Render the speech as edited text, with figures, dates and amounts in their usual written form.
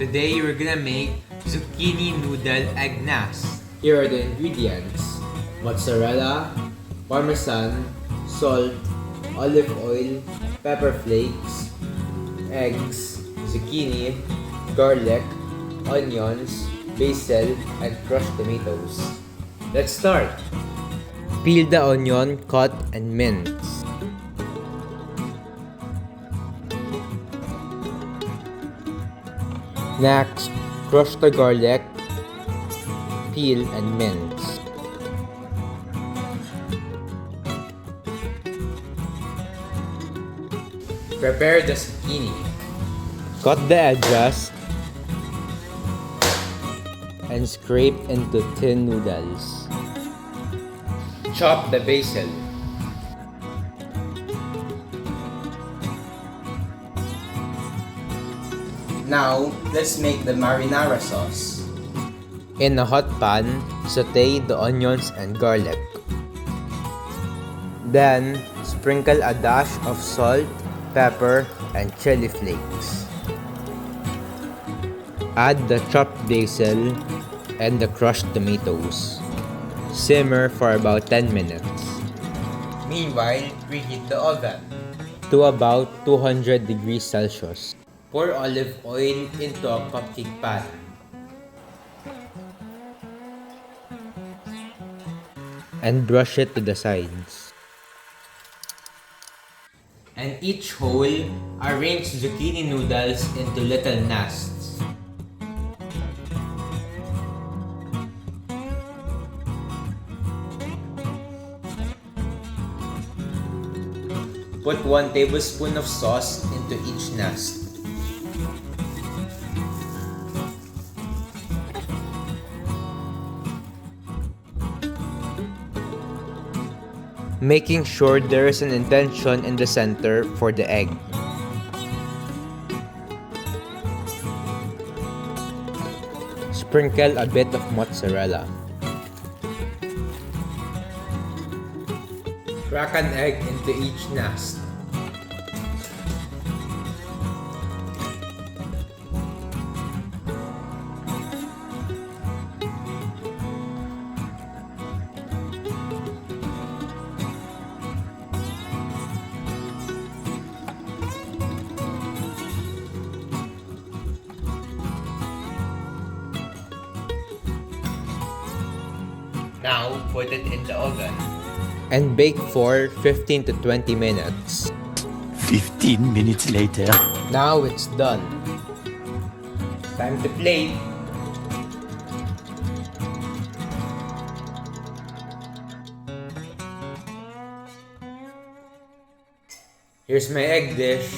Today we're gonna make zucchini noodle egg nas. Here are the ingredients: mozzarella, parmesan, salt, olive oil, pepper flakes, eggs, zucchini, garlic, onions, basil, and crushed tomatoes. Let's start! Peel the onion, cut and mince. Next, crush the garlic, peel and mince. Prepare the zucchini. Cut the edges and scrape into thin noodles. Chop the basil. Now, let's make the marinara sauce. In a hot pan, saute the onions and garlic. Then, sprinkle a dash of salt, pepper, and chili flakes. Add the chopped basil and the crushed tomatoes. Simmer for about 10 minutes Meanwhile, preheat the oven. to about 200 degrees Celsius. Pour olive oil into a cupcake pan. And brush it to the sides. And each hole, arrange zucchini noodles into little nests. Put 1 tablespoon of sauce into each nest. Making sure there is an indentation in the center for the egg. Sprinkle a bit of mozzarella. Crack an egg into each nest. Now, put it in the oven. And bake for 15 to 20 minutes. 15 minutes later. Now it's done. Time to plate. Here's my egg dish.